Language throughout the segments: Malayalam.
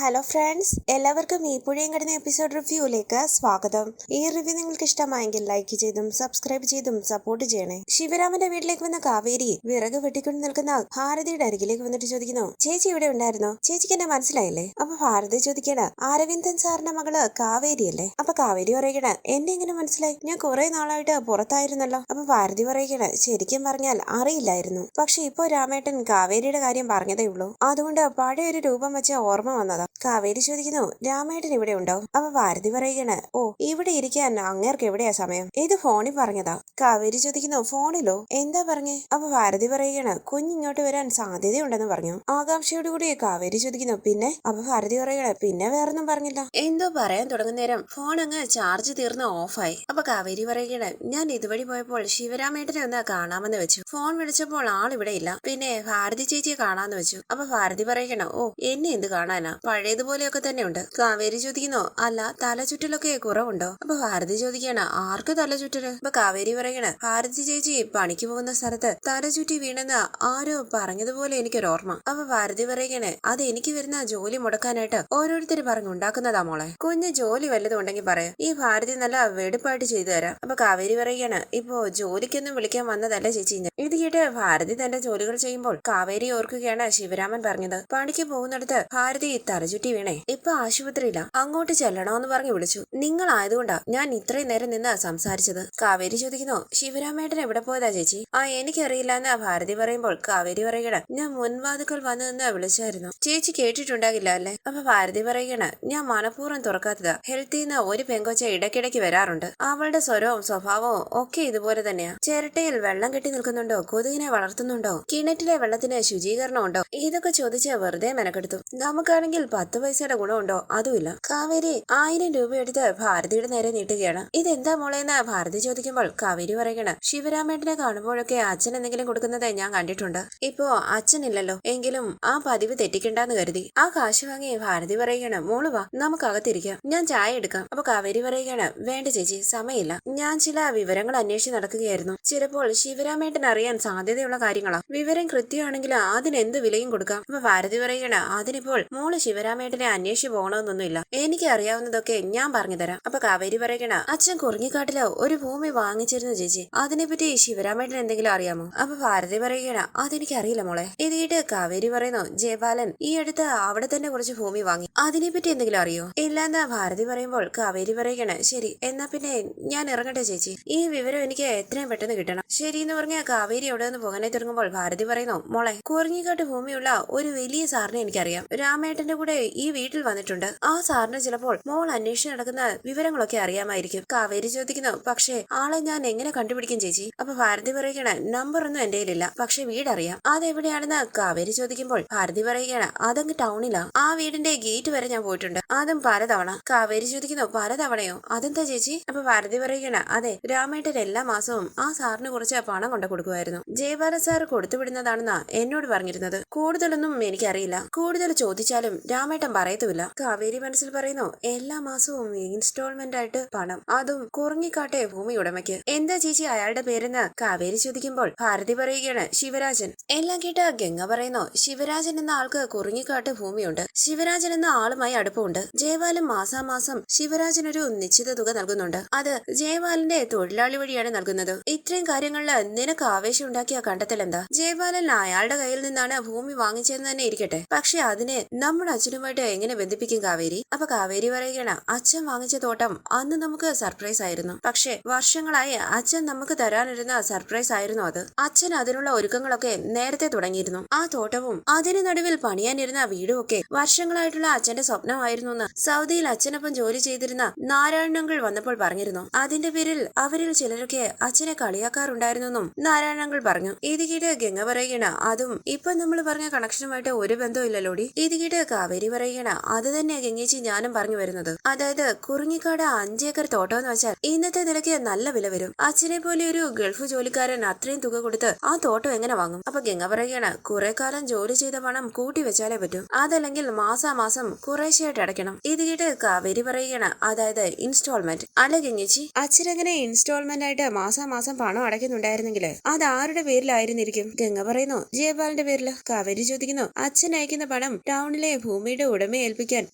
ഹലോ ഫ്രണ്ട്സ്, എല്ലാവർക്കും ഈ പുഴയും കടന്ന എപ്പിസോഡ് റിവ്യൂയിലേക്ക് സ്വാഗതം. ഈ റിവ്യൂ നിങ്ങൾക്ക് ഇഷ്ടമായെങ്കിൽ ലൈക്ക് ചെയ്തും സബ്സ്ക്രൈബ് ചെയ്തും സപ്പോർട്ട് ചെയ്യണേ. ശിവരാമന്റെ വീട്ടിലേക്ക് വന്ന കാവേരി വിറക് വെട്ടിക്കൊണ്ട് നിൽക്കുന്ന ഭാരതിയുടെ അരികിലേക്ക് വന്നിട്ട് ചോദിക്കുന്നു, ചേച്ചി ഇവിടെ ഉണ്ടായിരുന്നോ? ചേച്ചിക്ക് എന്നെ മനസ്സിലായില്ലേ? അപ്പൊ ഭാരതി ചോദിക്കണ, അരവിന്ദൻ സാറിന്റെ മകള് കാവേരിയല്ലേ? അപ്പൊ കാവേരി പറയണ, എന്നെ എങ്ങനെ മനസ്സിലായി? ഞാൻ കുറെ നാളായിട്ട് പുറത്തായിരുന്നല്ലോ. അപ്പൊ ഭാരതി പറയണ, ശരിക്കും പറഞ്ഞാൽ അറിയില്ലായിരുന്നു. പക്ഷെ ഇപ്പോ രാമേട്ടൻ കാവേരിയുടെ കാര്യം പറഞ്ഞതേ ഉള്ളൂ. അതുകൊണ്ട് പഴയൊരു രൂപം വെച്ച ഓർമ്മ വന്നതാ. കാവേരി ചോദിക്കുന്നു, രാമേട്ടൻ ഇവിടെ ഉണ്ടോ? അപ്പൊ ഭാരതി പറയുകയാണ്, ഓ ഇവിടെ ഇരിക്കാൻ അങ്ങേർക്ക് എവിടെയാ സമയം? ഇത് ഫോണിൽ പറഞ്ഞതാ. കാവേരി ചോദിക്കുന്നു, ഫോണിലോ? എന്താ പറഞ്ഞേ? അപ്പൊ ഭാരതി പറയുകയാണ്, കുഞ്ഞിങ്ങോട്ട് വരാൻ സാധ്യതയുണ്ടെന്ന് പറഞ്ഞു. ആകാംക്ഷയോടുകൂടി കാവേരി ചോദിക്കുന്നു, പിന്നെ? അപ്പൊ ഭാരതി പറയുകയാണ്, പിന്നെ വേറൊന്നും പറഞ്ഞില്ല. എന്തോ പറയാൻ തുടങ്ങുന്നേരം ഫോൺ അങ്ങ് ചാർജ് തീർന്ന് ഓഫായി. അപ്പൊ കാവേരി പറയുകയാണ്, ഞാൻ ഇതുവഴി പോയപ്പോൾ ശിവരാമേട്ടനെ ഒന്ന് കാണാമെന്ന് വെച്ചു. ഫോൺ വിളിച്ചപ്പോൾ ആളിവിടെ ഇല്ല. പിന്നെ ഭാരതി ചേച്ചിയെ കാണാന്ന് വെച്ചു. അപ്പൊ ഭാരതി പറയുകയാണ്, ഓ എന്നെ എന്ത് കാണാനാ, പഴയതുപോലെയൊക്കെ തന്നെ ഉണ്ട്. കാവേരി ചോദിക്കുന്നു, അല്ല തലചുറ്റലൊക്കെ കുറവുണ്ടോ? അപ്പൊ ഭാരതി ചോദിക്കാണ്, ആർക്ക് തലചുറ്റല്? അപ്പൊ കാവേരി പറയണ, ഭാരതി ചേച്ചി പണിക്ക് പോകുന്ന സ്ഥലത്ത് തലചുറ്റി വീണെന്ന് ആരോ പറഞ്ഞതുപോലെ എനിക്കൊരോർമ്മ. അപ്പൊ ഭാരതി പറയണ, അത് എനിക്ക് വരുന്ന ജോലി മുടക്കാനായിട്ട് ഓരോരുത്തര് പറഞ്ഞുണ്ടാക്കുന്നതാ മോളെ. കുഞ്ഞ് ജോലി വല്ലതും ഉണ്ടെങ്കിൽ പറയാം, ഈ ഭാരതി നല്ല വെടുപ്പായിട്ട് ചെയ്തു തരാം. അപ്പൊ കാവേരി പറയാണ്, ഇപ്പോ ജോലിക്കൊന്നും വിളിക്കാൻ വന്നതല്ല ചേച്ചി. ഇത് കേട്ട് ഭാരതി തന്റെ ജോലികൾ ചെയ്യുമ്പോൾ കാവേരി ഓർക്കുകയാണ് ശിവരാമൻ പറഞ്ഞത്. പണിക്ക് പോകുന്നിടത്ത് ഭാരതി തലചുറ്റി വീണേ, ഇപ്പൊ ആശുപത്രിയില്ല, അങ്ങോട്ട് ചെല്ലണോന്ന് പറഞ്ഞു വിളിച്ചു. നിങ്ങളായതുകൊണ്ടാ ഞാൻ ഇത്രയും നേരം നിന്ന് സംസാരിച്ചത്. കാവേരി ചോദിക്കുന്നു, ശിവരാമേട്ടൻ എവിടെ പോയതാ ചേച്ചി? എനിക്കറിയില്ല എന്ന് ഭാരതി പറയുമ്പോൾ കാവേരി പറയുകയാണ്, ഞാൻ മുൻവാതുക്കൾ വന്നു നിന്ന് വിളിച്ചായിരുന്നു, ചേച്ചി കേട്ടിട്ടുണ്ടാകില്ല അല്ലേ? അപ്പൊ ഭാരതി പറയുകയാണ്, ഞാൻ മനഃപൂർവ്വം തുറക്കാത്തതാ. ഹെൽത്തിന്ന് ഒരു പെങ്കൊച്ച ഇടയ്ക്കിടയ്ക്ക് വരാറുണ്ട്. അവളുടെ സ്വരവും സ്വഭാവവും ഒക്കെ ഇതുപോലെ തന്നെയാ. ചിരട്ടയിൽ വെള്ളം കെട്ടി നിൽക്കുന്നുണ്ടോ, കൊതുകിനെ വളർത്തുന്നുണ്ടോ, കിണറ്റിലെ വെള്ളത്തിന് ശുചീകരണം ഉണ്ടോ, ഇതൊക്കെ ചോദിച്ച് വെറുതെ മെനക്കെടുത്തു. നമുക്കാണെങ്കിൽ 10 പൈസയുടെ ഗുണമുണ്ടോ? അതുമില്ല. കാവേരി 1000 രൂപ എടുത്ത് ഭാരതിയുടെ നേരെ നീട്ടുകയാണ്. ഇതെന്താ മോളേന്ന് ഭാരതി ചോദിക്കുമ്പോൾ കാവേരി പറയുകയാണ്, ശിവരാമേട്ടനെ കാണുമ്പോഴൊക്കെ അച്ഛൻ എന്തെങ്കിലും കൊടുക്കുന്നത് ഞാൻ കണ്ടിട്ടുണ്ട്. ഇപ്പോ അച്ഛനില്ലല്ലോ, എങ്കിലും ആ പതിവ് തെറ്റിക്കണ്ടെന്ന് കരുതി ആ കാശ് വാങ്ങി ഭാരതി പറയുകയാണ്, മോള് വാ നമുക്കകത്തിരിക്കാം, ഞാൻ ചായ എടുക്കാം. അപ്പൊ കാവേരി പറയുകയാണ്, വേണ്ട ചേച്ചി, സമയമില്ല, ഞാൻ ചില വിവരങ്ങൾ അന്വേഷിച്ച് നടക്കുകയായിരുന്നു. ചിലപ്പോൾ ശിവരാമേട്ടൻ അറിയാൻ സാധ്യതയുള്ള കാര്യങ്ങളാ. വിവരം കൃത്യമാണെങ്കിൽ അതിനെന്ത് വിലയും കൊടുക്കാം. അപ്പൊ ഭാരതി പറയുകയാണ്, അതിനിപ്പോൾ മോള് ശിവരാമേട്ടനെ അന്വേഷിച്ചു പോകണമെന്നൊന്നുമില്ല, എനിക്ക് അറിയാവുന്നതൊക്കെ ഞാൻ പറഞ്ഞു തരാം. അപ്പൊ കാവേരി പറയണ, അച്ഛൻ കുറിഞ്ഞിക്കാട്ടില് ഒരു ഭൂമി വാങ്ങിച്ചിരുന്നു ചേച്ചി, അതിനെപ്പറ്റി ശിവരാമേട്ടൻ എന്തെങ്കിലും അറിയാമോ? അപ്പൊ ഭാരതി പറയണ, അതെനിക്ക് അറിയില്ല മോളെ. ഇത് കേട്ട് കാവേരി പറയുന്നു, ജയപാലൻ ഈ അടുത്ത് അവിടെ തന്നെ കുറച്ച് ഭൂമി വാങ്ങി, അതിനെപ്പറ്റി എന്തെങ്കിലും അറിയോ? ഇല്ലെന്ന് ഭാരതി പറയുമ്പോൾ കാവേരി പറയണ, ശരി എന്നാ പിന്നെ ഞാൻ ഇറങ്ങട്ടെ ചേച്ചി, ഈ വിവരം എനിക്ക് എത്രയും പെട്ടെന്ന് കിട്ടണം. ശരി എന്ന് പറഞ്ഞ കാവേരി അവിടെ നിന്ന് പോകാനായി തുടങ്ങുമ്പോൾ ഭാരതി പറയുന്നു, മോളെ കുറിഞ്ഞിക്കാട്ട് ഭൂമിയുള്ള ഒരു വലിയ സാറിനെ എനിക്കറിയാം, രാമേട്ടന്റെ കൂടെ ഈ വീട്ടിൽ വന്നിട്ടുണ്ട്. ആ സാറിന് ചിലപ്പോൾ മോൾ അന്വേഷിച്ച് നടക്കുന്ന വിവരങ്ങളൊക്കെ അറിയാമായിരിക്കും. കാവേരി ചോദിക്കുന്നു, പക്ഷേ ആളെ ഞാൻ എങ്ങനെ കണ്ടുപിടിക്കും ചേച്ചി? അപ്പൊ ഭാരതി പറയുകയാണ്, നമ്പർ ഒന്നും എന്റെ കയ്യിലില്ല, പക്ഷെ വീടറിയാം. അതെവിടെയാണെന്ന് കാവേരി ചോദിക്കുമ്പോൾ ഭാരതി പറയുകയാണ്, അതങ്ങ് ടൗണിലാ, ആ വീടിന്റെ ഗേറ്റ് വരെ ഞാൻ പോയിട്ടുണ്ട്, അതും പലതവണ. കാവേരി ചോദിക്കുന്നു, പലതവണയോ? അതെന്താ ചേച്ചി? അപ്പൊ ഭാരതി പറയുകയാണ്, അതെ, രാമേട്ടൻ എല്ലാ മാസവും ആ സാറിന് കുറച്ച് പണം കൊണ്ട് കൊടുക്കുമായിരുന്നു. ജയപാല സാർ കൊടുത്തുവിടുന്നതാണെന്നാ എന്നോട് പറഞ്ഞിരുന്നത്. കൂടുതലൊന്നും എനിക്കറിയില്ല, കൂടുതൽ ചോദിച്ചാലും രാമേട്ടൻ പറയത്തുമില്ല. കാവേരി മനസ്സിൽ പറയുന്നു, എല്ലാ മാസവും ഇൻസ്റ്റാൾമെന്റ് ആയിട്ട് പണം, അതും കുറിഞ്ഞിക്കാട്ടെ ഭൂമി ഉടമയ്ക്ക്. എന്താ ചേച്ചി അയാളുടെ പേരെന്ന് കാവേരി ചോദിക്കുമ്പോൾ ഭാരതി പറയുകയാണ്, ശിവരാജൻ. എല്ലാം കേട്ട ഗംഗ പറയുന്നു, ശിവരാജൻ എന്ന ആൾക്ക് കുറിഞ്ഞിക്കാട്ട് ഭൂമിയുണ്ട്, ശിവരാജൻ എന്ന ആളുമായി അടുപ്പമുണ്ട്. ജയപാലൻ മാസാമാസം ശിവരാജൻ ഒരു നിശ്ചിത തുക നൽകുന്നുണ്ട്, അത് ജയപാലന്റെ തൊഴിലാളി വഴിയാണ് നൽകുന്നത്. ഇത്രയും കാര്യങ്ങളില് നിനക്ക് ആവേശം ഉണ്ടാക്കിയ കണ്ടെത്തൽ എന്താ? ജയപാലൻ അയാളുടെ കയ്യിൽ നിന്നാണ് ഭൂമി വാങ്ങിച്ചതെന്ന് തന്നെ ഇരിക്കട്ടെ, പക്ഷെ അതിനെ നമ്മുടെ അച്ഛനുമായിട്ട് എങ്ങനെ ബന്ധിപ്പിക്കും കാവേരി? അപ്പൊ കാവേരി പറയുകയാണ്, അച്ഛൻ വാങ്ങിച്ച തോട്ടം അന്ന് നമുക്ക് സർപ്രൈസ് ആയിരുന്നു, പക്ഷെ വർഷങ്ങളായി അച്ഛൻ നമുക്ക് തരാനിരുന്ന സർപ്രൈസ് ആയിരുന്നു അത്. അച്ഛൻ അതിനുള്ള ഒരുക്കങ്ങളൊക്കെ നേരത്തെ തുടങ്ങിയിരുന്നു. ആ തോട്ടവും അതിന് നടുവിൽ പണിയാനിരുന്ന വീടും ഒക്കെ വർഷങ്ങളായിട്ടുള്ള അച്ഛന്റെ സ്വപ്നമായിരുന്നു എന്ന് സൗദിയിൽ അച്ഛനൊപ്പം ജോലി ചെയ്തിരുന്ന നാരായണങ്ങൾ വന്നപ്പോൾ പറഞ്ഞിരുന്നു. അതിന്റെ പേരിൽ അവരിൽ ചിലരൊക്കെ അച്ഛനെ കളിയാക്കാറുണ്ടായിരുന്നെന്നും നാരായണങ്ങൾ പറഞ്ഞു. ഇത് കേട്ട് ഗംഗ പറയുകയാണ്, അതും ഇപ്പൊ നമ്മൾ പറഞ്ഞ കണക്ഷനുമായിട്ട് ഒരു ബന്ധവും ഇല്ലല്ലോടി. ഇത് കേട്ട് കാവേരി പറയുകയാണ്, അത് തന്നെയാ ഗംഗേച്ചി ഞാനും പറഞ്ഞു വരുന്നത്. അതായത് കുറിഞ്ഞിക്കാട് 5 ഏക്കർ തോട്ടം എന്ന് വെച്ചാൽ ഇന്നത്തെ നിലയ്ക്ക് നല്ല വില വരും. അച്ഛനെ പോലെ ഒരു ഗൾഫ് ജോലിക്കാരൻ അത്രയും തുക കൊടുത്ത് ആ തോട്ടം എങ്ങനെ വാങ്ങും? അപ്പൊ ഗംഗ പറയുകയാണ്, കുറെ കാലം ജോലി ചെയ്ത പണം കൂട്ടി വെച്ചാലേ പറ്റും, അതല്ലെങ്കിൽ മാസാമാസം കുറേശ്ശെയായിട്ട് അടയ്ക്കണം. ഇത് കേട്ട് കാവേരി പറയുകയാണ്, അതായത് ഇൻസ്റ്റാൾമെന്റ്. അല്ല ഗംഗേച്ചി, അച്ഛനെങ്ങനെ ഇൻസ്റ്റാൾമെന്റ് ആയിട്ട് മാസാമാസം പണം അടയ്ക്കുന്നുണ്ടായിരുന്നെങ്കിൽ അത് ആരുടെ പേരിലായിരുന്നിരിക്കും? ഗംഗ പറയുന്നു, ജയപാലിന്റെ പേരില്. കാവേരി ചോദിക്കുന്നു, അച്ഛൻ അയക്കുന്ന പണം ടൗണിലെ ഭൂമി ഭൂമിയുടെ ഉടമയെ ഏൽപ്പിക്കാൻ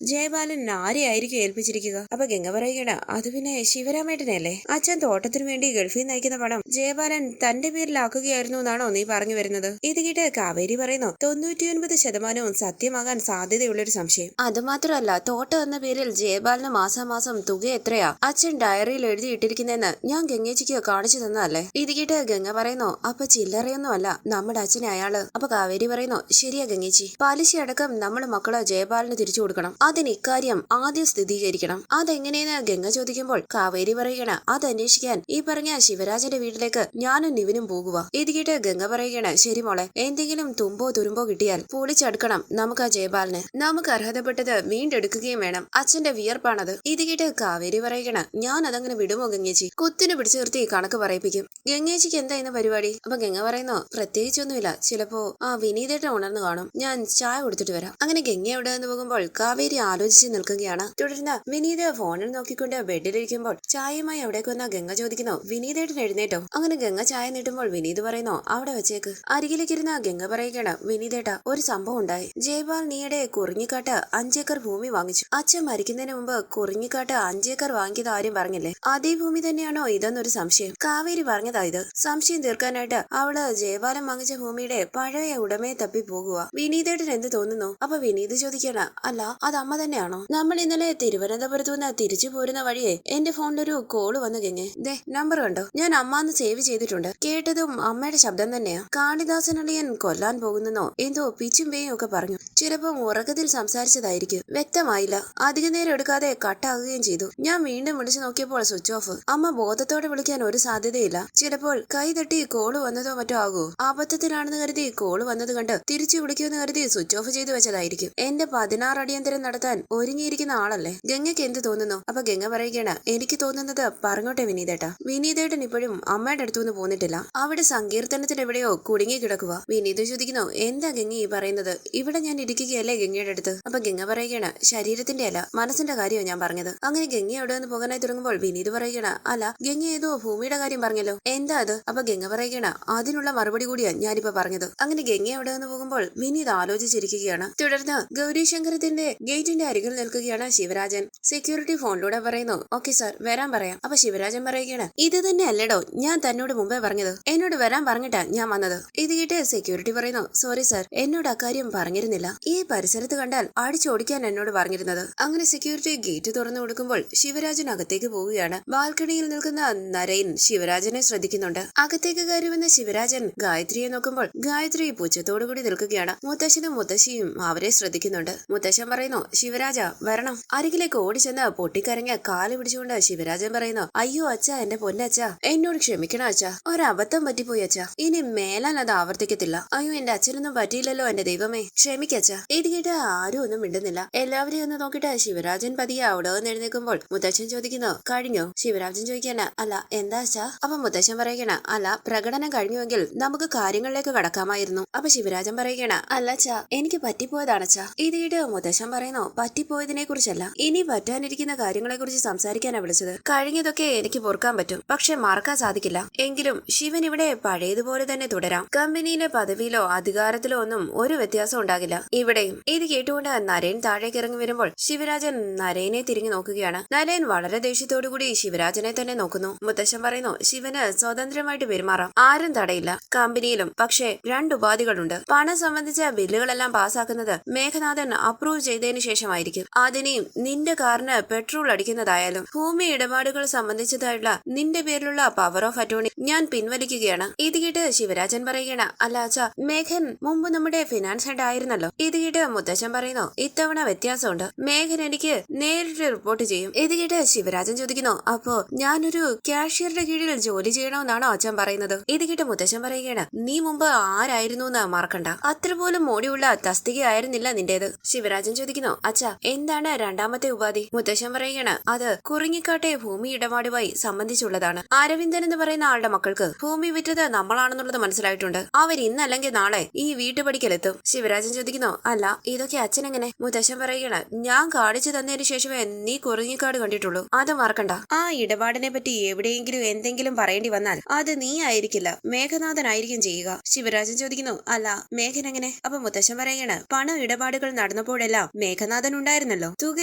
ജയബാലൻ ആരെയായിരിക്കും ഏൽപ്പിച്ചിരിക്കുക? അപ്പൊ ഗംഗ പറയുകയാണ്, അത് പിന്നെ ശിവരാമേട്ടനല്ലേ? അച്ഛൻ തോട്ടത്തിനു വേണ്ടി ഗൾഫിൽ നയിക്കുന്ന പണം ജയബാലൻ തന്റെ പേരിലാക്കുകയായിരുന്നു എന്നാണോ നീ പറഞ്ഞു വരുന്നത്? ഇത് കേട്ട് കാവേരി പറയുന്നു, 99% സത്യമാകാൻ സാധ്യതയുള്ളൊരു സംശയം. അതുമാത്രമല്ല, തോട്ടം എന്ന പേരിൽ ജയബാലന് മാസാമാസം തുക എത്രയാ അച്ഛൻ ഡയറിയിൽ എഴുതിയിട്ടിരിക്കുന്നെന്ന് ഞാൻ ഗംഗേച്ചിക്ക് കാണിച്ചു തന്നതല്ലേ? ഇത് കേട്ട് ഗംഗ പറയുന്നു, അപ്പൊ ചില്ലറയൊന്നും അല്ല നമ്മുടെ അച്ഛനെ അയാള്. അപ്പൊ കാവേരി പറയുന്നു, ശരിയാ ഗംഗേച്ചി, പലിശ അടക്കം നമ്മള് മക്കള് ജയബാലന് തിരിച്ചു കൊടുക്കണം. അതിന് ഇക്കാര്യം ആദ്യം സ്ഥിരീകരിക്കണം. അതെങ്ങനെയെന്ന് ഗംഗ ചോദിക്കുമ്പോൾ കാവേരി പറയുകയാണ്, അത് അന്വേഷിക്കാൻ ഈ പറഞ്ഞ ശിവരാജന്റെ വീട്ടിലേക്ക് ഞാനും നിവിനും പോകുക. ഇത് കേട്ട് ഗംഗ പറയുകയാണ്, ശരി മോളെ, എന്തെങ്കിലും തുമ്പോ തുരുമ്പോ കിട്ടിയാൽ പൊളിച്ചെടുക്കണം നമുക്ക് ആ ജയബാലന്. നമുക്ക് അർഹതപ്പെട്ടത് വീണ്ടെടുക്കുകയും വേണം. അച്ഛന്റെ വിയർപ്പാണത്. ഇത് കേട്ട് കാവേരി പറയുകയാണ്, ഞാൻ അതങ്ങനെ വിടുമോ ഗംഗേച്ചി? കുത്തിനെ പിടിച്ചു നിർത്തി കണക്ക് പറയിപ്പിക്കും. ഗംഗേച്ചിക്ക് എന്താ ഇന്ന് പരിപാടി? അപ്പൊ ഗംഗ പറയുന്നു, പ്രത്യേകിച്ചൊന്നുമില്ല, ചിലപ്പോ ആ വിനീതേട്ടൻ ഉണർന്നു കാണും, ഞാൻ ചായ കൊടുത്തിട്ട് വരാം. അങ്ങനെ ഗംഗ എവിടെ നിന്ന് പോകുമ്പോൾ കാവേരി ആലോചിച്ച് നിൽക്കുകയാണ്. തുടർന്ന് വിനീത ഫോണിൽ നോക്കിക്കൊണ്ട് ബെഡിലിരിക്കുമ്പോൾ ചായയുമായി അവിടേക്ക് വന്ന ഗംഗ ചോദിക്കുന്നു, വിനീതേട്ടൻ എഴുന്നേറ്റോ? അങ്ങനെ ഗംഗ ചായ നീട്ടുമ്പോൾ വിനീത് പറയുന്നു, അവിടെ വെച്ചേക്ക്. അരികിലേക്കിരുന്ന ഗംഗ പറയുകയാണ്, വിനീതേട്ട, ഒരു സംഭവം ഉണ്ടായി. ജയപാൽ നീയുടെ കുറിഞ്ഞിക്കാട്ട് 5 ഏക്കർ ഭൂമി വാങ്ങിച്ചു. അച്ഛൻ മരിക്കുന്നതിന് മുമ്പ് കുറിഞ്ഞിക്കാട്ട് 5 ഏക്കർ വാങ്ങിയത് ആരും പറഞ്ഞില്ലേ? അതേ ഭൂമി തന്നെയാണോ ഇതെന്നൊരു സംശയം. കാവേരി പറഞ്ഞതാ ഇത്. സംശയം തീർക്കാനായിട്ട് അവള് ജയപാലം വാങ്ങിച്ച ഭൂമിയുടെ പഴയ ഉടമയെ തപ്പി പോകുക. വിനീതേട്ടൻ എന്ത് തോന്നുന്നു? അപ്പൊ വിനീത് ചോദിക്കാണ്, അല്ല അത് അമ്മ തന്നെയാണോ? നമ്മൾ ഇന്നലെ തിരുവനന്തപുരത്തു നിന്ന് തിരിച്ചു പോരുന്ന വഴിയെ എന്റെ ഫോണിലൊരു കോള് വന്നു ഗംഗെ. ദേ നമ്പർ കണ്ടോ? ഞാൻ അമ്മാന്ന് സേവ് ചെയ്തിട്ടുണ്ട്. കേട്ടതും അമ്മയുടെ ശബ്ദം തന്നെയാ. കാളിദാസനളിയൻ കൊല്ലാൻ പോകുന്നെന്നോ എന്തോ പിച്ചും പേയും ഒക്കെ പറഞ്ഞു. ചിലപ്പം ഉറക്കത്തിൽ സംസാരിച്ചതായിരിക്കും, വ്യക്തമായില്ല. അധിക നേരം എടുക്കാതെ കട്ടാകുകയും ചെയ്തു. ഞാൻ വീണ്ടും വിളിച്ചു നോക്കിയപ്പോൾ സ്വിച്ച് ഓഫ്. അമ്മ ബോധത്തോടെ വിളിക്കാൻ ഒരു സാധ്യതയില്ല. ചിലപ്പോൾ കൈ തട്ടി കോള് വന്നതോ മറ്റോ ആകൂ. അബദ്ധത്തിലാണെന്ന് കരുതി കോള് വന്നത് കണ്ട് തിരിച്ചു വിളിക്കുമെന്ന് കരുതി സ്വിച്ച് ഓഫ് ചെയ്തു വെച്ചതായിരിക്കും. എന്റെ 16 അടിയന്തരം നടത്താൻ ഒരുങ്ങിയിരിക്കുന്ന ആളല്ലേ? ഗംഗയ്ക്ക് എന്ത് തോന്നുന്നു? അപ്പൊ ഗംഗ പറയുകയാണ്, എനിക്ക് തോന്നുന്നത് പറഞ്ഞോട്ടെ വിനീതേട്ടാ. വിനീതേട്ടൻ ഇപ്പോഴും അമ്മയുടെ അടുത്തുനിന്ന് പോന്നിട്ടില്ല. അവിടെ സങ്കീർത്തനത്തിൽ എവിടെയോ കുടുങ്ങി കിടക്കുക. വിനീത് ചോദിക്കുന്നു, എന്താ ഗംഗ ഈ പറയുന്നത്? ഇവിടെ ഞാൻ ഇരിക്കുകയല്ലേ ഗംഗയുടെ അടുത്ത്. അപ്പൊ ഗംഗ പറയുകയാണ്, ശരീരത്തിന്റെ അല്ല മനസ്സിന്റെ കാര്യമാണ് ഞാൻ പറഞ്ഞത്. അങ്ങനെ ഗംഗ അവിടെ നിന്ന് പോകാനായി തുടങ്ങുമ്പോൾ വിനീത് പറയുകയാണ്, അല്ല ഗംഗ ഏതോ ഭൂമിയുടെ കാര്യം പറഞ്ഞല്ലോ, എന്താ അത്? അപ്പൊ ഗംഗ പറയുകയാണ്, അതിനുള്ള മറുപടി കൂടിയാ ഞാനിപ്പോ പറഞ്ഞത്. അങ്ങനെ ഗംഗ അവിടെ നിന്ന് പോകുമ്പോൾ വിനീത് ആലോചിച്ചിരിക്കുകയാണ്. തുടർന്ന് ഗൗരീശങ്കരത്തിന്റെ ഗേറ്റിന്റെ അരികിൽ നിൽക്കുകയാണ് ശിവരാജൻ. സെക്യൂരിറ്റി ഫോണിലൂടെ പറയുന്നു, ഓക്കെ സാർ, വരാൻ പറയാം. അപ്പൊ ശിവരാജൻ പറയുകയാണ്, ഇത് തന്നെ അല്ലേടോ ഞാൻ തന്നോട് മുമ്പേ പറഞ്ഞത്. എന്നോട് വരാൻ പറഞ്ഞിട്ടാ ഞാൻ വന്നത്. ഇത് കേട്ട് സെക്യൂരിറ്റി പറയുന്നു, സോറി സാർ, എന്നോട് അക്കാര്യം പറഞ്ഞിരുന്നില്ല. ഈ പരിസരത്ത് കണ്ടാൽ അടിച്ചോടിക്കാൻ എന്നോട് പറഞ്ഞിരുന്നത്. അങ്ങനെ സെക്യൂരിറ്റി ഗേറ്റ് തുറന്നു കൊടുക്കുമ്പോൾ ശിവരാജൻ അകത്തേക്ക് പോവുകയാണ്. ബാൽക്കണിയിൽ നിൽക്കുന്ന നരയൻ ശിവരാജനെ ശ്രദ്ധിക്കുന്നുണ്ട്. അകത്തേക്ക് കയറിവന്ന ശിവരാജൻ ഗായത്രിയെ നോക്കുമ്പോൾ ഗായത്രി പുച്ഛത്തോടുകൂടി നിൽക്കുകയാണ്. മുത്തശ്ശനും മുത്തശ്ശിയും അവരെ ശ്രദ്ധിക്കുന്നുണ്ട്. മുത്തശ്ശൻ പറയുന്നു, ശിവരാജ വരണം. അരികിലേക്ക് ഓടിച്ചെന്ന് പൊട്ടിക്കരഞ്ഞ കാല് പിടിച്ചുകൊണ്ട് ശിവരാജൻ പറയുന്നു, അയ്യോ അച്ഛാ, എന്റെ പൊന്നച്ഛാ, എന്നോട് ക്ഷമിക്കണം അച്ഛാ, ഒരബദ്ധം പറ്റിപ്പോയി അച്ഛാ, ഇനി മേലാൽ അത് ആവർത്തിക്കത്തില്ല. അയ്യോ എന്റെ അച്ഛനൊന്നും പറ്റിയില്ലല്ലോ എന്റെ ദൈവമേ, ക്ഷമിക്കച്ഛാ. ഇത് കേട്ട് ആരും ഒന്നും മിണ്ടുന്നില്ല. എല്ലാവരെയും ഒന്ന് നോക്കിയിട്ട് ശിവരാജൻ പതിയെ അവിടെ നിന്ന് എഴുന്നേൽക്കുമ്പോൾ മുത്തശ്ശൻ ചോദിക്കുന്നു, കഴിഞ്ഞോ? ശിവരാജൻ ചോദിക്കാണ്, അല്ല എന്താ അച്ഛാ? അപ്പൊ മുത്തശ്ശൻ പറയുകയാണ്, അല്ല പ്രകടനം കഴിഞ്ഞുവെങ്കിൽ നമുക്ക് കാര്യങ്ങളിലേക്ക് കടക്കാമായിരുന്നു. അപ്പൊ ശിവരാജൻ പറയുകയാണ്, അല്ല അച്ഛാ, എനിക്ക് പറ്റിപ്പോയതാണച്ചാ. ഇത് കേട്ട് മുത്തശ്ശൻ പറയുന്നു, പറ്റിപ്പോയതിനെ കുറിച്ചല്ല, ഇനി പറ്റാനിരിക്കുന്ന കാര്യങ്ങളെ കുറിച്ച് സംസാരിക്കാനാ വിളിച്ചത്. കഴിഞ്ഞതൊക്കെ എനിക്ക് പൊറുക്കാൻ പറ്റും, പക്ഷെ മറക്കാൻ സാധിക്കില്ല. എങ്കിലും ശിവൻ ഇവിടെ പഴയതുപോലെ തന്നെ തുടരാം. കമ്പനിയിലെ പദവിയിലോ അധികാരത്തിലോ ഒന്നും ഒരു വ്യത്യാസം ഉണ്ടാകില്ല ഇവിടെയും. ഇത് കേട്ടുകൊണ്ട് നരയൻ താഴേക്ക് ഇറങ്ങി വരുമ്പോൾ ശിവരാജൻ നരയനെ തിരിഞ്ഞു നോക്കുകയാണ്. നരയൻ വളരെ ദേഷ്യത്തോടുകൂടി ശിവരാജനെ തന്നെ നോക്കുന്നു. മുത്തശ്ശൻ പറയുന്നു, ശിവന് സ്വതന്ത്രമായിട്ട് പെരുമാറാം, ആരും തടയില്ല കമ്പനിയിലും. പക്ഷേ 2 ഉപാധികളുണ്ട്. പണം സംബന്ധിച്ച ബില്ലുകളെല്ലാം പാസ്സാക്കുന്നത് മേഘനാഥൻ അപ്രൂവ് ചെയ്തതിനു ശേഷമായിരിക്കും. അതിനെയും നിന്റെ കാറിന് പെട്രോൾ അടിക്കുന്നതായാലും ഭൂമി ഇടപാടുകൾ സംബന്ധിച്ചതായുള്ള നിന്റെ പേരിലുള്ള പവർ ഓഫ് അറ്റോർണി ഞാൻ പിൻവലിക്കുകയാണ്. ഇത് കേട്ട് ശിവരാജൻ പറയുകയാണ്, അല്ല അച്ഛാ, മേഘൻ മുമ്പ് നമ്മുടെ ഫിനാൻസ് ഹെഡ് ആയിരുന്നല്ലോ. ഇത് കേട്ട് മുത്തശ്ശൻ പറയുന്നു, ഇത്തവണ വ്യത്യാസമുണ്ട്, മേഘൻ എനിക്ക് നേരിട്ട് റിപ്പോർട്ട് ചെയ്യും. ഇത് കേട്ട് ശിവരാജൻ ചോദിക്കുന്നു, അപ്പോ ഞാനൊരു ക്യാഷ്യറുടെ കീഴിൽ ജോലി ചെയ്യണമെന്നാണോ അച്ഛൻ പറയുന്നത്? ഇത് കേട്ട് മുത്തശ്ശൻ പറയുകയാണ്, നീ മുമ്പ് ആരായിരുന്നു എന്ന് മറക്കണ്ട, അത്ര പോലും മോടിയുള്ള തസ്തികയായിരുന്നില്ല നിന്റേത്. ശിവരാജൻ ചോദിക്കുന്നു, അച്ഛാ എന്താണ് രണ്ടാമത്തെ ഉപാധി? മുത്തശ്ശൻ പറയുകയാണ്, അത് കുറിഞ്ഞിക്കാട്ടെ ഭൂമി ഇടപാടുമായി സംബന്ധിച്ചുള്ളതാണ്. അരവിന്ദൻ എന്ന് പറയുന്ന ആളുടെ മക്കൾക്ക് ഭൂമി വിറ്റത് നമ്മളാണെന്നുള്ളത് മനസ്സിലായിട്ടുണ്ട്. അവർ ഇന്നല്ലെങ്കിൽ നാളെ ഈ വീട്ടുപടിക്കലെത്തും. ശിവരാജൻ ചോദിക്കുന്നു, അല്ല ഇതൊക്കെ അച്ഛനെങ്ങനെ? മുത്തശ്ശൻ പറയുകയാണ്, ഞാൻ കാണിച്ചു തന്നതിന് ശേഷമേ നീ കുറിഞ്ഞിക്കാട് കണ്ടിട്ടുള്ളൂ, അത് മറക്കണ്ട. ആ ഇടപാടിനെ പറ്റി എവിടെയെങ്കിലും എന്തെങ്കിലും പറയേണ്ടി വന്നാൽ അത് നീ ആയിരിക്കില്ല, മേഘനാഥനായിരിക്കും ചെയ്യുക. ശിവരാജൻ ചോദിക്കുന്നു, അല്ല മേഘൻ എങ്ങനെ? അപ്പൊ മുത്തശ്ശൻ പറയുകയാണ്, പണം ഇടപാടുകൾ നടന്നപ്പോഴെല്ലാം മേഘനാഥൻ ഉണ്ടായിരുന്നല്ലോ. തുക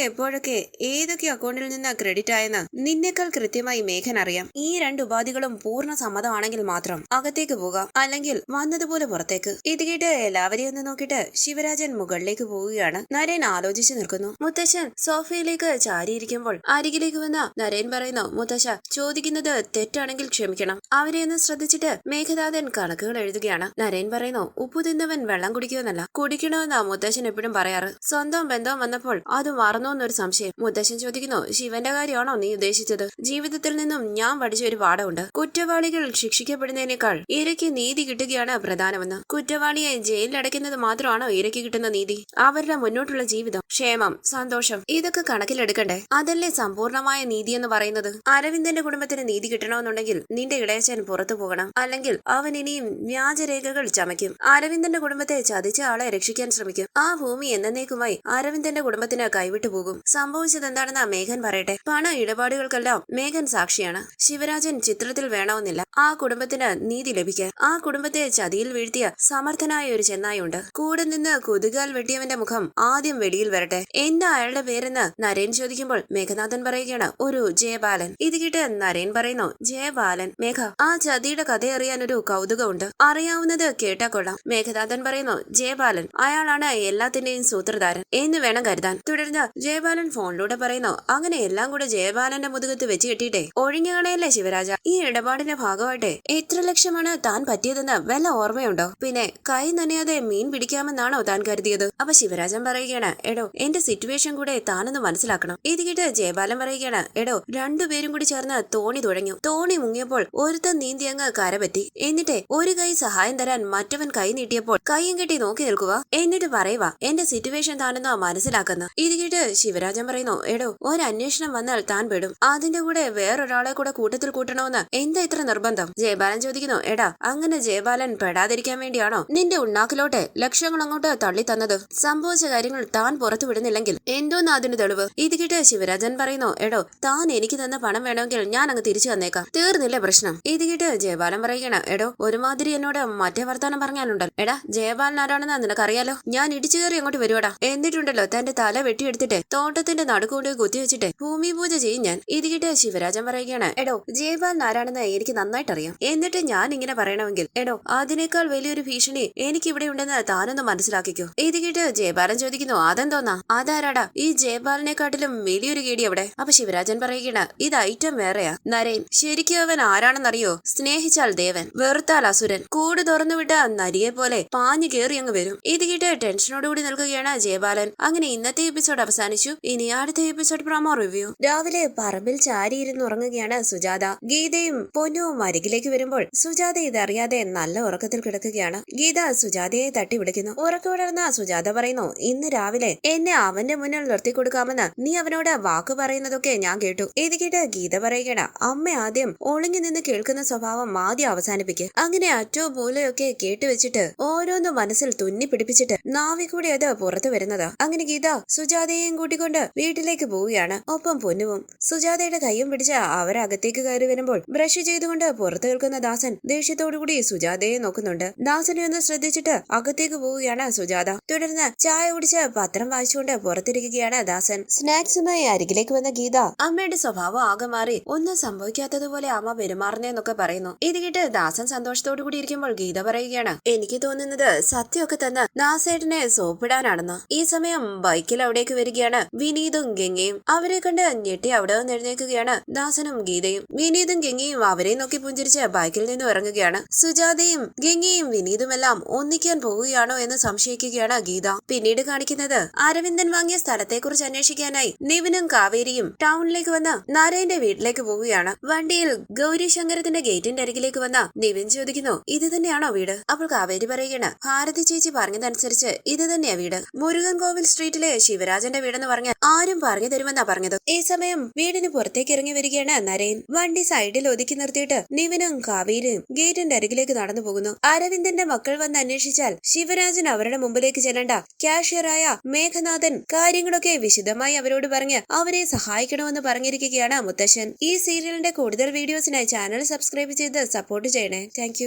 എപ്പോഴൊക്കെ ഏതൊക്കെ അക്കൗണ്ടിൽ നിന്ന് ക്രെഡിറ്റ് ആയെന്ന് നിന്നേക്കാൾ കൃത്യമായി മേഘൻ അറിയാം. ഈ രണ്ട് ഉപാധികളും പൂർണ്ണ സമ്മതമാണെങ്കിൽ മാത്രം അകത്തേക്ക് പോകാം, അല്ലെങ്കിൽ വന്നതുപോലെ പുറത്തേക്ക്. ഇത് കേട്ട് എല്ലാവരെയും ഒന്ന് നോക്കിയിട്ട് ശിവരാജൻ മുകളിലേക്ക് പോവുകയാണ്. നരേൻ ആലോചിച്ചു നിൽക്കുന്നു. മുത്തശ്ശൻ സോഫയിലേക്ക് ചാരിയിരിക്കുമ്പോൾ അരികിലേക്ക് വന്ന നരേൻ പറയുന്നു, മുത്തശ്ശ, ചോദിക്കുന്നത് തെറ്റാണെങ്കിൽ ക്ഷമിക്കണം. അവരെ ഒന്ന് ശ്രദ്ധിച്ചിട്ട് മേഘനാഥൻ കണക്കുകൾ എഴുതുകയാണ്. നരേൻ പറയുന്നു, ഉപ്പു തിന്നവൻ വെള്ളം കുടിക്കുമെന്നല്ല, കുടിക്കണമെന്നാ മുത്തശ്ശൻ എപ്പോഴും പറയാറ്. സ്വന്തം ബന്ധം വന്നപ്പോൾ അത് മറന്നോന്നൊരു സംശയം. മുത്തശ്ശൻ ചോദിക്കുന്നു, ശിവന്റെ കാര്യമാണോ നീ ഉദ്ദേശിച്ചത്? ജീവിതത്തിൽ നിന്നും ഞാൻ പഠിച്ച ഒരു പാഠമുണ്ട്. കുറ്റവാളികൾ ശിക്ഷിക്കപ്പെടുന്നതിനേക്കാൾ ഇരയ്ക്ക് നീതി കിട്ടുകയാണ് പ്രധാനമെന്ന്. കുറ്റവാളിയെ ജയിലിലടയ്ക്കുന്നത് മാത്രമാണോ ഇരയ്ക്ക് കിട്ടുന്ന നീതി? അവരുടെ മുന്നോട്ടുള്ള ജീവിതം, ക്ഷേമം, സന്തോഷം, ഇതൊക്കെ കണക്കിലെടുക്കണ്ടേ? അതല്ലേ സമ്പൂർണമായ നീതി എന്ന് പറയുന്നത്. അരവിന്ദന്റെ കുടുംബത്തിന് നീതി കിട്ടണമെന്നുണ്ടെങ്കിൽ നിന്റെ ഇടയച്ചൻ പുറത്തു പോകണം, അല്ലെങ്കിൽ അവൻ ഇനിയും വ്യാജരേഖകൾ ചമയ്ക്കും. അരവിന്ദന്റെ കുടുംബത്തെ ചതിച്ച ആളെ രക്ഷിക്കാൻ ശ്രമിക്കും. ആ ഭൂമി എന്നേക്കുമായി അരവിന്ദന്റെ കുടുംബത്തിന് കൈവിട്ടു പോകും. സംഭവിച്ചത് എന്താണെന്ന് മേഘൻ പറയട്ടെ. പണ ഇടപാടുകൾക്കെല്ലാം മേഘൻ സാക്ഷിയാണ്. ശിവരാജൻ ചിത്രത്തിൽ വേണമെന്നില്ല ആ കുടുംബത്തിന് നീതി ലഭിക്കാൻ. ആ കുടുംബത്തെ ചതിയിൽ വീഴ്ത്തിയ സമർത്ഥനായ ഒരു ചെന്നായുണ്ട്. കൂടെ നിന്ന് കൊതുകാൽ വെട്ടിയവന്റെ മുഖം ആദ്യം വെളിയിൽ വരട്ടെ. എന്താ അയാളുടെ പേരെന്ന് നരേൻ ചോദിക്കുമ്പോൾ മേഘനാഥൻ പറയുകയാണ്, ഒരു ജയബാലൻ. ഇത് കേട്ട് നരേൻ പറയുന്നു, ജയബാലൻ? മേഘ, ആ ചതിയുടെ കഥ അറിയാൻ ഒരു കൗതുകമുണ്ട്. അറിയാവുന്നത് കേട്ടാ കൊള്ളാം. മേഘനാഥൻ പറയുന്നു, ജയബാലൻ അയാളാണ് എല്ലാത്തിന്റെയും സൂത്രധാരൻ എന്ന് വേണം കരുതാൻ. തുടർന്ന് ജയബാലൻ ഫോണിലൂടെ പറയുന്നു, അങ്ങനെ എല്ലാം കൂടെ ജയബാലന്റെ മുതുകത്ത് വെച്ച് കെട്ടിയിട്ടെ ഒഴിഞ്ഞു കാണയല്ലേ ശിവരാജ? ഈ ഇടപാടിന്റെ ഭാഗമായിട്ട് എത്ര ലക്ഷമാണ് താൻ പറ്റിയതെന്ന് വല്ല ഓർമ്മയുണ്ടോ? പിന്നെ കൈ നനയാതെ മീൻ പിടിക്കാമെന്നാണോ താൻ കരുതിയത്? അപ്പൊ ശിവരാജൻ പറയുകയാണ്, എടോ, എന്റെ സിറ്റുവേഷൻ കൂടെ താനൊന്ന് മനസ്സിലാക്കണം. ഇത് കേട്ട് ജയബാലൻ പറയുകയാണ്, എടോ, രണ്ടുപേരും കൂടി ചേർന്ന് തോണി തുഴഞ്ഞു. തോണി മുങ്ങിയപ്പോൾ ഒരുത്തൻ നീന്തി അങ്ങ് കരപറ്റി. എന്നിട്ട് ഒരു കൈ സഹായം തരാൻ മറ്റവൻ കൈ നീട്ടിയപ്പോൾ കൈയും കെട്ടി നോക്കി നിൽക്കുക. എന്നിട്ട് പറയുക, എന്റെ സിറ്റുവേഷൻ താനെന്നോ മനസ്സിലാക്കുന്ന. ഇത് കേട്ട് ശിവരാജൻ പറയുന്നു, എടോ, ഒരന്വേഷണം വന്നാൽ താൻ പെടും. അതിന്റെ കൂടെ വേറൊരാളെ കൂടെ കൂട്ടത്തിൽ കൂട്ടണമെന്ന് എന്താ ഇത്ര നിർബന്ധം? ജയബാലൻ ചോദിക്കുന്നു, എടാ, അങ്ങനെ ജയബാലൻ പെടാതിരിക്കാൻ വേണ്ടിയാണോ നിന്റെ ഉണ്ണാക്കിലോട്ട് ലക്ഷങ്ങൾ അങ്ങോട്ട് തള്ളി തന്നത്? സംഭവിച്ച കാര്യങ്ങൾ താൻ പുറത്തു വിടുന്നില്ലെങ്കിൽ എന്തോന്ന് അതിന് തെളിവ്? ഇത് കേട്ട് ശിവരാജൻ പറയുന്നു, എടോ, താൻ എനിക്ക് തന്ന പണം വേണമെങ്കിൽ ഞാൻ അങ്ങ് തിരിച്ചു തന്നേക്കാം. തീർന്നില്ലേ പ്രശ്നം? ഇത് കേട്ട് ജയബാലൻ പറയുകയാണ്, എടോ, ഒരുമാതിരി എന്നോട് മറ്റേ വർത്താനം പറഞ്ഞാലുണ്ടല്ലോ. എടാ, ജയബാലൻ ആരാണെന്ന് നിനക്കറിയാലോ. ഞാൻ ഇടിച്ചു കയറി അങ്ങോട്ട് വരുവാടാ. എന്നിട്ടുണ്ടല്ലോ തന്റെ തല വെട്ടിയെടുത്തിട്ട് തോട്ടത്തിന്റെ നടുക്കൊണ്ട് കുത്തിവെച്ചിട്ട് ഭൂമി പൂജ ചെയ്യും ഞാൻ. ഇത് കേട്ട് ശിവരാജൻ പറയുകയാണ്, എടോ, ജയബാലൻ ആരാണെന്ന് എനിക്ക് നന്നായിട്ട് അറിയാം. എന്നിട്ട് ഞാൻ ഇങ്ങനെ പറയണമെങ്കിൽ, എടോ, അതിനേക്കാൾ വലിയൊരു ഭീഷണി എനിക്ക് ഇവിടെ ഉണ്ടെന്ന് താനൊന്ന് മനസ്സിലാക്കിക്കോ. ഇത് കേട്ട് ജയബാലൻ ചോദിക്കുന്നു, അതെന്തോന്നാ? അതാരാടാ ഈ ജയബാലനെക്കാട്ടിലും വലിയൊരു കേടി അവിടെ? അപ്പൊ ശിവരാജൻ പറയുകയാണ്, ഇത് ഐറ്റം വേറെയാ നരേൻ. ശരിക്കും അവൻ ആരാണെന്നറിയോ? സ്നേഹിച്ചാൽ ദേവൻ, വെറുത്താൽ അസുരൻ. കൂട് തുറന്നുവിട്ട നരിയെ പോലെ പാഞ്ഞു കേറി അങ്ങ് വരും. ഇത് കേട്ട് ടെൻഷനോടുകൂടി നിൽക്കുകയാണ് ജയബാലൻ. അങ്ങനെ ഇന്നത്തെ എപ്പിസോഡ് അവസാനിച്ചു. ഇനി അടുത്ത എപ്പിസോഡ് പ്രൊമോ റിവ്യൂ. രാവിലെ പറമ്പിൽ ചാരിയിരുന്ന് ഉറങ്ങുകയാണ് സുജാത. ഗീതയും പൊന്നുവും അരികിലേക്ക് വരുമ്പോൾ സുജാത ഇതറിയാതെ നല്ല ഉറക്കത്തിൽ കിടക്കുകയാണ്. ഗീത സുജാതയെ തട്ടി വിളിക്കുന്നു. ഉറക്കമുണർന്ന സുജാത പറയുന്നു, ഇന്ന് രാവിലെ എന്നെ അവന്റെ മുന്നിൽ നിർത്തിക്കൊടുക്കാമെന്ന് നീ അവനോട് വാക്ക് പറയുന്നതൊക്കെ ഞാൻ കേട്ടു. ഇത് കേട്ട് ഗീത പറയുകയാണ്, അമ്മ ആദ്യം ഒളിഞ്ഞു നിന്ന് കേൾക്കുന്ന സ്വഭാവം ആദ്യം അവസാനിപ്പിക്കുക. അങ്ങനെ അറ്റോ മൂലയൊക്കെ കേട്ടുവെച്ചിട്ട് ഓരോന്നും മനസ്സിൽ തുന്നി പിടിപ്പിച്ചിട്ട് നാവി കൂടി അത് പുറത്തു വരുന്നതാ. അങ്ങനെ ഗീത സുജാതയെയും കൂട്ടിക്കൊണ്ട് വീട്ടിലേക്ക് പോവുകയാണ്. ഒപ്പം പൊന്നുവും. സുജാതയുടെ കൈയും പിടിച്ച് അവരകത്തേക്ക് കയറി വരുമ്പോൾ ബ്രഷ് ചെയ്തുകൊണ്ട് പുറത്തു നിൽക്കുന്ന ദാസൻ ദേഷ്യത്തോടുകൂടി സുജാതയെ നോക്കുന്നുണ്ട്. ദാസനെ ഒന്ന് ശ്രദ്ധിച്ചിട്ട് അകത്തേക്ക് പോവുകയാണ് സുജാത. തുടർന്ന് ചായ കുടിച്ച് പത്രം വായിച്ചുകൊണ്ട് പുറത്തിരിക്കുകയാണ് ദാസൻ. സ്നാക്സുമായി അരികിലേക്ക് വന്ന ഗീത അമ്മയുടെ സ്വഭാവം ആകെ മാറി ഒന്നും സംഭവിക്കാത്തതുപോലെ അമ്മ പെരുമാറുന്നേന്നൊക്കെ പറയുന്നു. ഇത് കേട്ട് ദാസൻ സന്തോഷത്തോടു കൂടി ഇരിക്കുമ്പോൾ ഗീത പറയുകയാണ്, എനിക്ക് തോന്നുന്നത് സത്യമൊക്കെ തന്ന ദാസേട്ടനെ സോപ്പിടാനാണെന്ന്. ഈ സമയം ബൈക്കിൽ അവിടേക്ക് വരികയാണ് വിനീതും ഗംഗയും. അവരെ കണ്ട് ഞെട്ടി അവിടെ നിന്ന് എഴുന്നേൽക്കുകയാണ് ദാസനും ഗീതയും. വിനീതും ഗംഗയും അവരെ നോക്കി പുഞ്ചിരിച്ച് ബൈക്കിൽ നിന്നും ഇറങ്ങുകയാണ്. സുജാതയും ഗംഗയും വിനീതുമെല്ലാം ഒന്നിക്കാൻ പോവുകയാണോ എന്ന് സംശയിക്കുകയാണ് ഗീത. പിന്നീട് കാണിക്കുന്നത് അരവിന്ദൻ വാങ്ങിയ സ്ഥലത്തെക്കുറിച്ച് അന്വേഷിക്കാനായി നിവിനും കാവേരിയും ടൗണിലേക്ക് വന്ന് നാരായണന്റെ വീട്ടിലേക്ക് പോവുകയാണ്. വണ്ടിയിൽ ഗൗരി ശങ്കരത്തിന്റെ ഗേറ്റിന്റെ അരികിലേക്ക് വന്ന നിവിൻ ചോദിക്കുന്നു, ഇത് തന്നെയാണോ വീട്? അപ്പോൾ കാവേരി പറയുകയാണ്, ഭാരതി ചേച്ചി പറഞ്ഞതനുസരിച്ച് ഇത് തന്നെയാ വീട്. മുരുകൻ കോവിൽ സ്ട്രീറ്റിലെ ശിവരാജന്റെ വീടെന്ന് പറഞ്ഞാൽ ആരും പറഞ്ഞു തരുമെന്നാ പറഞ്ഞത്. ഈ സമയം വീടിന് പുറത്തേക്ക് ഇറങ്ങി വരികയാണ് നരേൻ. വണ്ടി സൈഡിൽ ഒതുക്കി നിർത്തിയിട്ട് നിവിനും കാവേരിയും ഗേറ്റിന്റെ അരികിലേക്ക് നടന്നു പോകുന്നു. അരവിന്ദന്റെ മക്കൾ വന്ന് അന്വേഷിച്ചാൽ ശിവരാജൻ അവരുടെ മുമ്പിലേക്ക് ചെല്ലണ്ട. ക്യാഷ്യറായ മേഘനാഥൻ കാര്യങ്ങളൊക്കെ വിശദമായി അവരോട് പറഞ്ഞ് അവരെ സഹായിക്കണമെന്ന് പറഞ്ഞിരിക്കുകയാണ് മുത്തശ്ശൻ. ഈ സീരിയലിന്റെ കൂടുതൽ വീഡിയോസിനായി ചാനൽ സബ്സ്ക്രൈബ് ചെയ്ത് സപ്പോർട്ട് ചെയ്യണേ. താങ്ക്